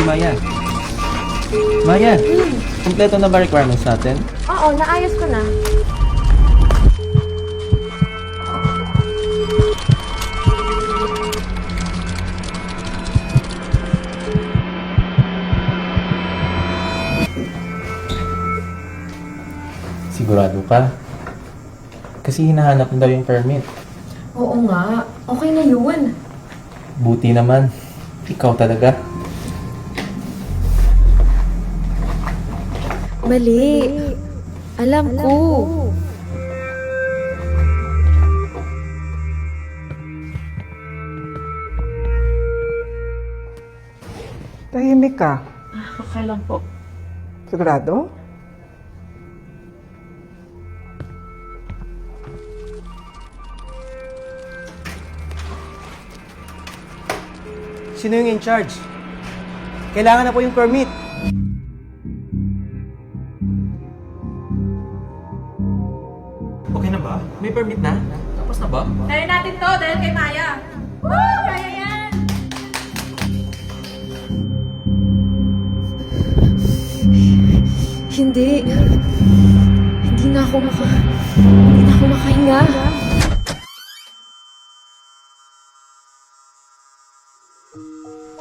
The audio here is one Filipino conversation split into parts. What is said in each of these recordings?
Maya. Maya, kumpleto na ba requirements natin? Oo, naayos ko na. Sigurado ka? Kasi hinahanap mo daw yung permit. Oo nga. Okay na yun. Buti naman. Ikaw talaga. Mali. Alam ko. Tahimik ka. Okay lang po. Sigurado? Sino yung in charge? Kailangan na po yung permit. Okay na ba? May permit na? Tapos na ba? Kaya natin to dahil kay Maya. Woo! Kaya yan! Hindi. Hindi na ako makahinga.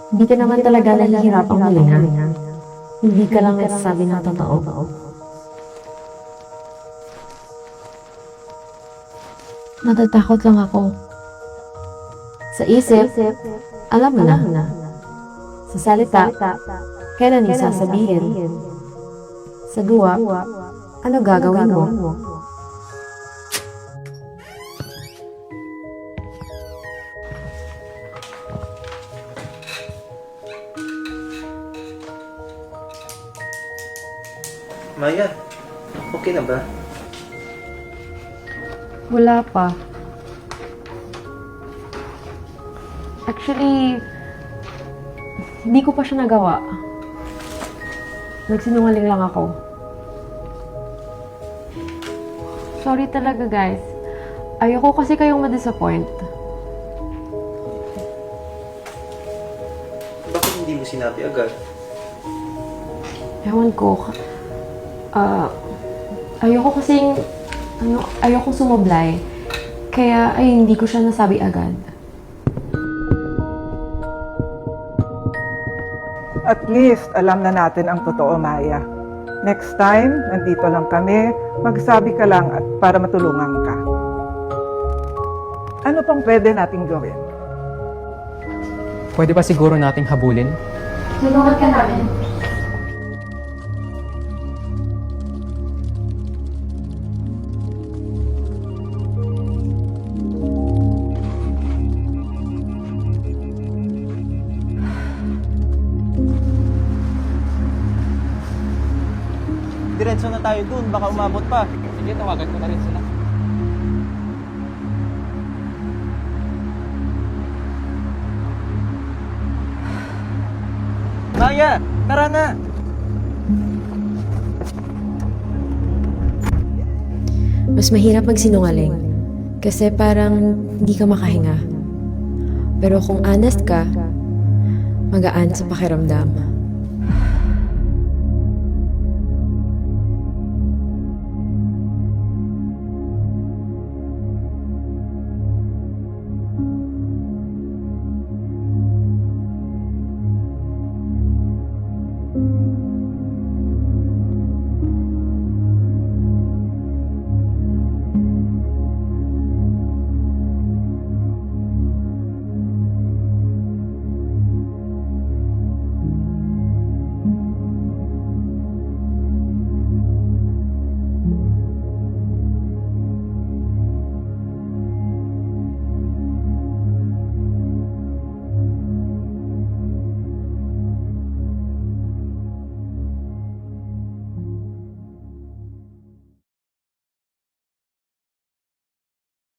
Hindi ka naman talaga nahihirapang huminga. Hindi ka lang nagsasabi ng totoo. Natatakot lang ako. Sa isip, alam mo na. Sa salita, kailan yung sasabihin? Sa gawa, ano gagawin mo? Maya, okay na ba? Wala pa. Actually, hindi ko pa siya nagawa. Nagsinungaling lang ako. Sorry talaga, guys. Ayoko kasi kayong ma-disappoint. Bakit hindi mo sinabi agad? Ewan ko. Ayoko kasing, ayoko sumablay. Kaya, hindi ko siya nasabi agad. At least, alam na natin ang totoo, Maya. Next time, nandito lang kami, magsabi ka lang at para matulungan ka. Ano pang pwede nating gawin? Pwede ba siguro nating habulin? Tulungan ka namin. Diretso na tayo dun, baka umabot pa. Sige, tawagan ko na rin sila. Maya, tara na! Mas mahirap magsinungaling. Kasi parang hindi ka makahinga. Pero kung honest ka, magaan sa pakiramdam.